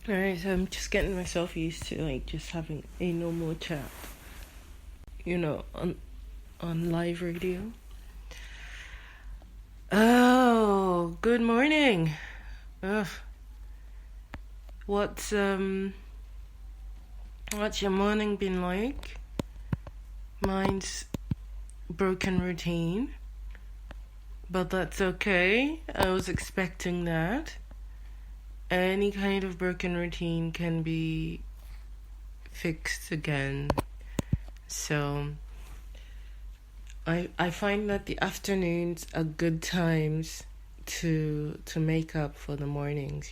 Alright, so I'm just getting myself used to just having a normal chat, on live radio. Oh, good morning. Ugh. What's your morning been like? Mine's broken routine, but that's okay. I was expecting that. Any kind of broken routine can be fixed again. So I find that the afternoons are good times to make up for the mornings,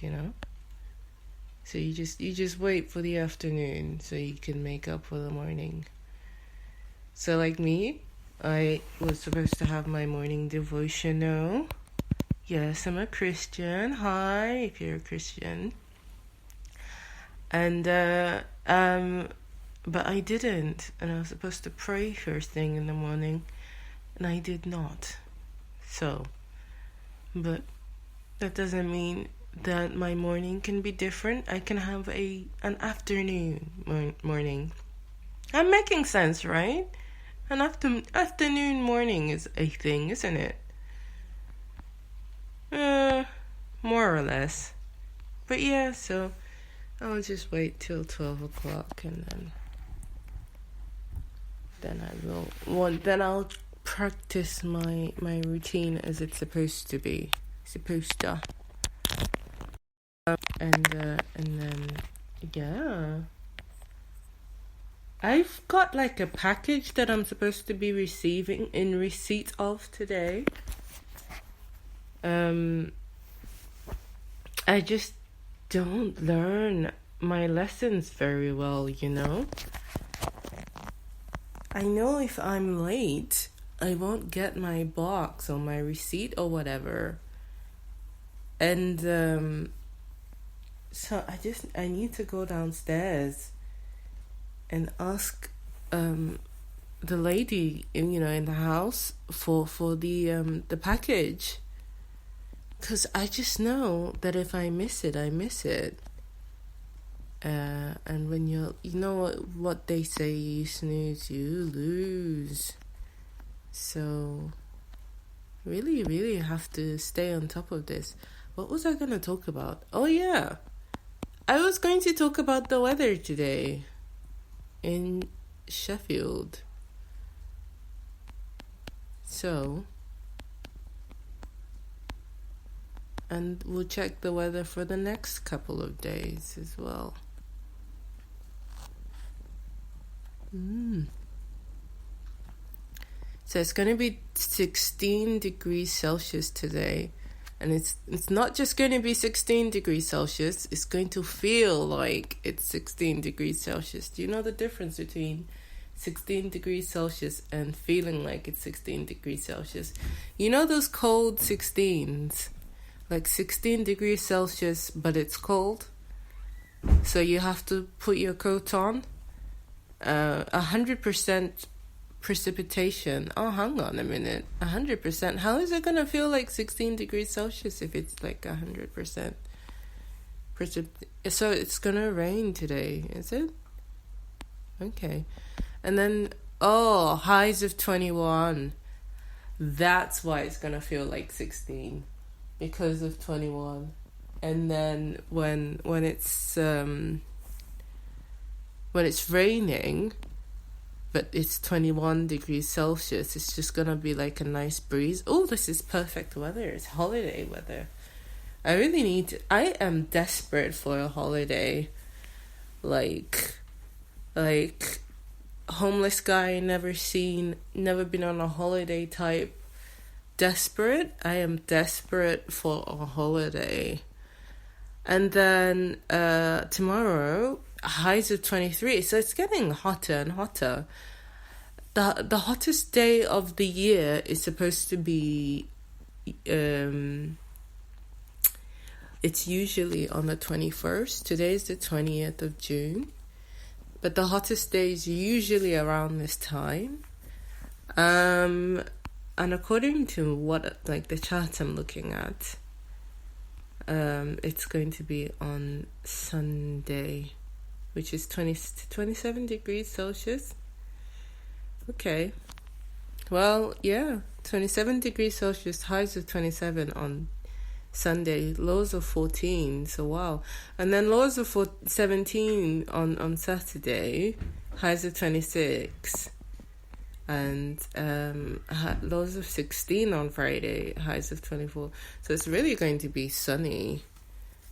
So you just wait for the afternoon so you can make up for the morning. So like me, I was supposed to have my morning devotional. Yes, I'm a Christian. Hi, if you're a Christian. And but I didn't, and I was supposed to pray first thing in the morning, and I did not. So, but that doesn't mean that my morning can be different. I can have an afternoon morning. I'm making sense, right? An afternoon morning is a thing, isn't it? More or less. But yeah, so I'll just wait till 12 o'clock and then I'll practice my routine as it's supposed to be. And then yeah. I've got like a package that I'm supposed to be receiving in receipt of today. I just don't learn my lessons very well, I know if I'm late, I won't get my box or my receipt or whatever. And so I need to go downstairs and ask the lady in the house for the package. Because I just know that if I miss it, I miss it. And when you know what they say, you snooze, you lose. So, really, really have to stay on top of this. What was I going to talk about? Oh, yeah. I was going to talk about the weather today in Sheffield. So, and we'll check the weather for the next couple of days as well. So it's going to be 16 degrees Celsius today. And it's not just going to be 16 degrees Celsius. It's going to feel like it's 16 degrees Celsius. Do you know the difference between 16 degrees Celsius and feeling like it's 16 degrees Celsius? You know those cold 16s? Like 16 degrees Celsius, but it's cold. So you have to put your coat on. 100% precipitation. Oh, hang on a minute. 100%. How is it going to feel like 16 degrees Celsius if it's like 100%? So it's going to rain today, is it? Okay. And then, highs of 21. That's why it's going to feel like 16. Because of 21. And then when it's raining, but it's 21 degrees Celsius, it's just gonna be like a nice breeze. Oh, this is perfect weather. It's holiday weather. I am desperate for a holiday. Like homeless guy, never been on a holiday type. Desperate. I am desperate for a holiday. And then tomorrow, highs of 23. So it's getting hotter and hotter. The hottest day of the year is supposed to be it's usually on the 21st. Today is the 20th of June. But the hottest day is usually around this time. And according to what the chart I'm looking at, It's going to be on Sunday, which is 27 degrees Celsius. Okay. Well, yeah, 27 degrees Celsius, highs of 27 on Sunday, lows of 14. So wow. And then lows of 17 on Saturday, highs of 26. And lows of 16 on Friday, highs of 24. So it's really going to be sunny.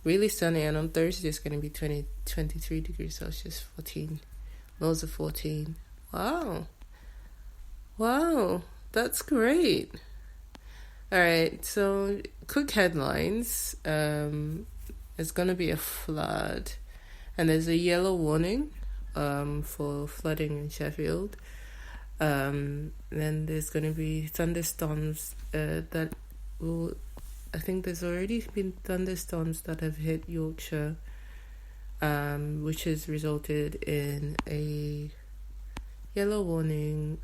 Really sunny. And on Thursday it's going to be 23 degrees Celsius, 14. Lows of 14. Wow, that's great. All right, so quick headlines. There's going to be a flood, and there's a yellow warning for flooding in Sheffield. Then there's going to be thunderstorms that will... I think there's already been thunderstorms that have hit Yorkshire, which has resulted in a yellow warning,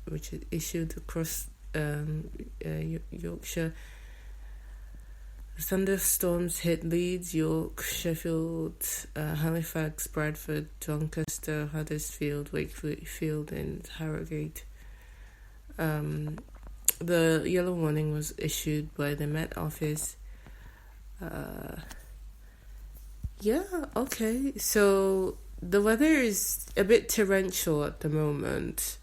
which is issued across Yorkshire. Thunderstorms hit Leeds, York, Sheffield, Halifax, Bradford, Doncaster, Huddersfield, Wakefield, and Harrogate. The yellow warning was issued by the Met Office. Okay. So the weather is a bit torrential at the moment.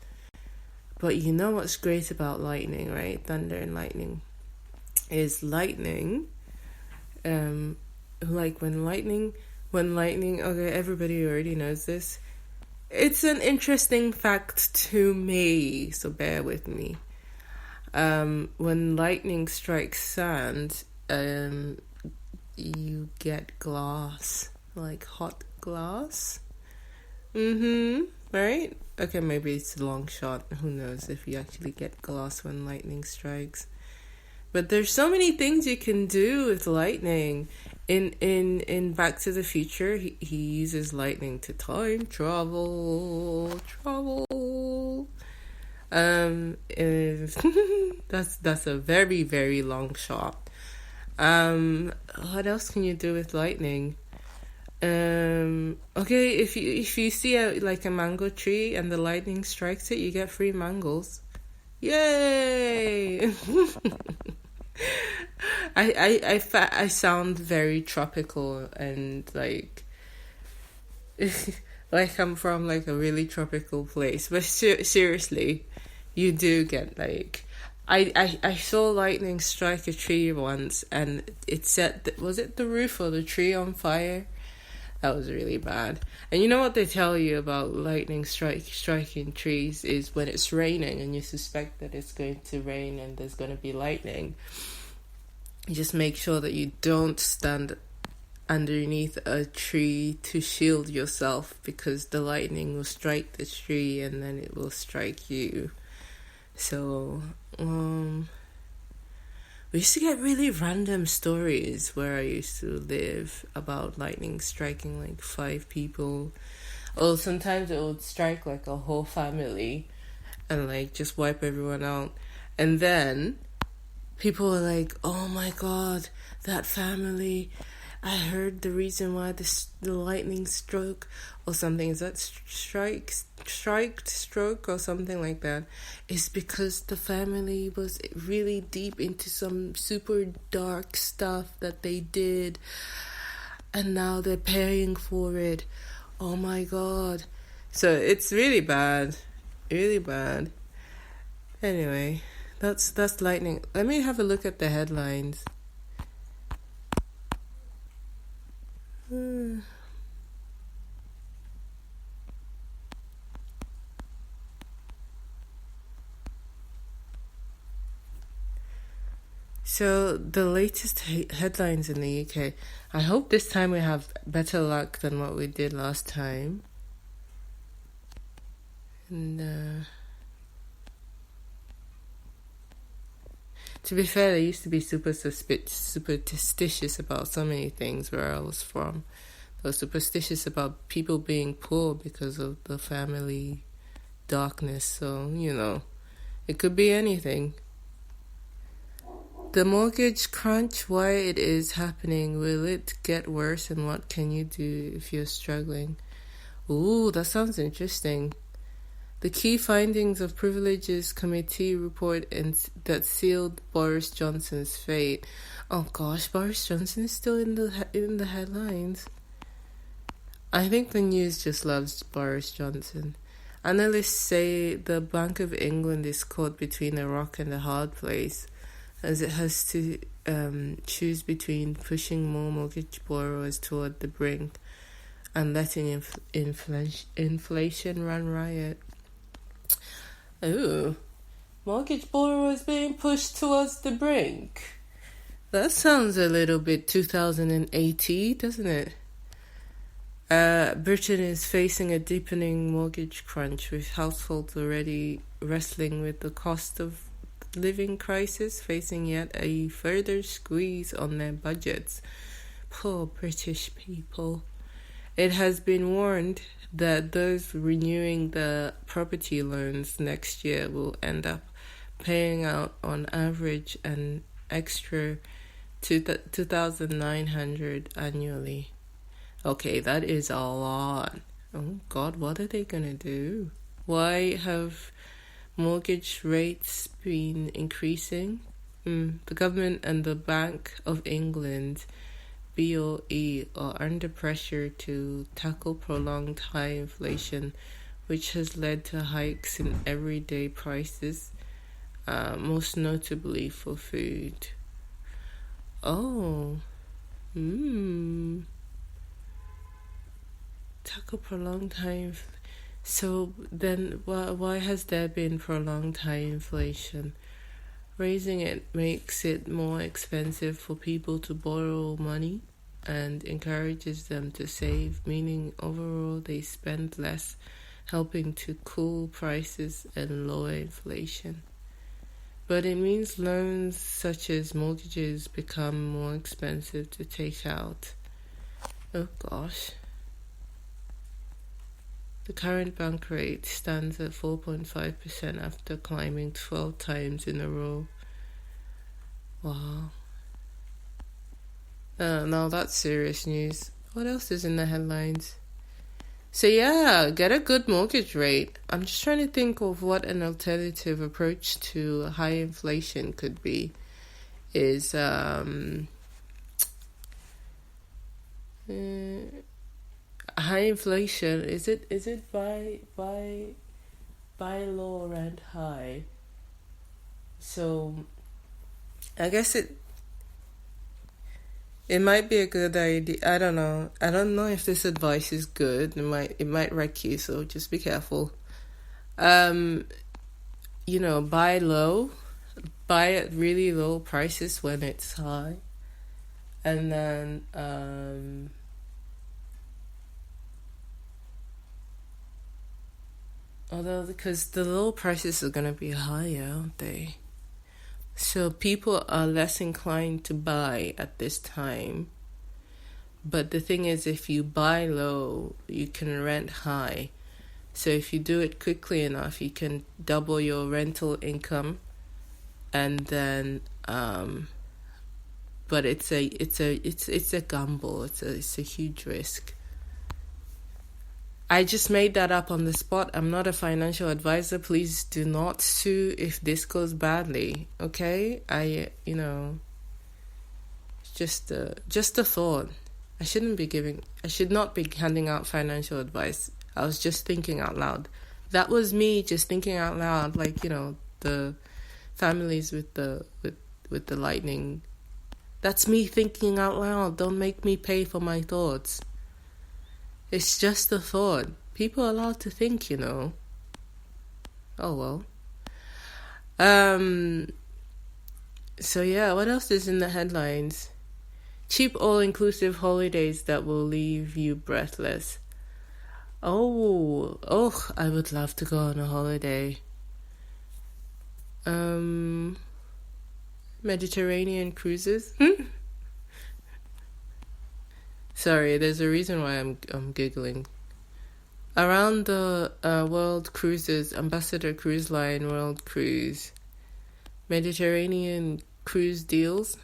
But you know what's great about lightning, right? Thunder and lightning. Is lightning... like when lightning, okay, everybody already knows this. It's an interesting fact to me, so bear with me. When lightning strikes sand, you get glass, like hot glass. Right? Okay, maybe it's a long shot. Who knows if you actually get glass when lightning strikes. But there's so many things you can do with lightning. In Back to the Future, he uses lightning to time travel. That's a very, very long shot. What else can you do with lightning? Okay, if you see a mango tree and the lightning strikes it, you get free mangoes. Yay! I sound very tropical and like like I'm from like a really tropical place, but seriously, you do get like I saw lightning strike a tree once, and it set was it the roof or the tree on fire? That was really bad. And you know what they tell you about lightning striking trees is when it's raining and you suspect that it's going to rain and there's going to be lightning, you just make sure that you don't stand underneath a tree to shield yourself, because the lightning will strike the tree and then it will strike you. So, we used to get really random stories where I used to live about lightning striking like 5 people. Or sometimes it would strike like a whole family and like just wipe everyone out. And then people were like, oh my god, that family, I heard the reason why the lightning struck or something. Is that stroke or something like that? Is because the family was really deep into some super dark stuff that they did, and now they're paying for it. Oh my god. So it's really bad. Really bad. Anyway, that's lightning. Let me have a look at the headlines. So the latest headlines in the UK. I hope this time we have better luck than what we did last time. And to be fair, they used to be super superstitious about so many things where I was from. They were superstitious about people being poor because of the family darkness. So, you know, it could be anything. The mortgage crunch, why it is happening? Will it get worse, and what can you do if you're struggling? Ooh, that sounds interesting. The key findings of Privileges Committee report that sealed Boris Johnson's fate. Oh gosh, Boris Johnson is still in the headlines. I think the news just loves Boris Johnson. Analysts say the Bank of England is caught between a rock and a hard place, as it has to choose between pushing more mortgage borrowers toward the brink and letting inflation run riot. Ooh, mortgage borrowers being pushed towards the brink. That sounds a little bit 2080, doesn't it? Britain is facing a deepening mortgage crunch, with households already wrestling with the cost of living crisis, facing yet a further squeeze on their budgets. Poor British people. It has been warned that those renewing the property loans next year will end up paying out on average an extra $2,900 annually. Okay, that is a lot. Oh God, what are they gonna do? Why have mortgage rates been increasing? The government and the Bank of England, BOE, are under pressure to tackle prolonged high inflation, which has led to hikes in everyday prices, most notably for food. Oh, tackle prolonged high So then why has there been prolonged high inflation? Raising it makes it more expensive for people to borrow money and encourages them to save, meaning overall they spend less, helping to cool prices and lower inflation. But it means loans such as mortgages become more expensive to take out. Oh gosh. The current bank rate stands at 4.5% after climbing 12 times in a row. Wow. Now that's serious news. What else is in the headlines? So yeah, get a good mortgage rate. I'm just trying to think of what an alternative approach to high inflation could be. Is high inflation, is it by law rent high? So I guess it might be a good idea. I don't know if this advice is good. It might wreck you, so just be careful. Buy at really low prices when it's high, and then although, because the low prices are going to be higher, aren't they? So people are less inclined to buy at this time. But the thing is, if you buy low, you can rent high. So if you do it quickly enough, you can double your rental income. And then, but it's a gamble. It's a huge risk. I just made that up on the spot. I'm not a financial advisor. Please do not sue if this goes badly. Okay? Just a thought. I should not be handing out financial advice. I was just thinking out loud. That was me just thinking out loud, the families with the lightning. That's me thinking out loud. Don't make me pay for my thoughts. It's just a thought. People are allowed to think, Oh well. So yeah, what else is in the headlines? Cheap all-inclusive holidays that will leave you breathless. Oh, I would love to go on a holiday. Mediterranean cruises? Sorry, there's a reason why I'm giggling. Around the World Cruises, Ambassador Cruise Line World Cruise, Mediterranean cruise deals.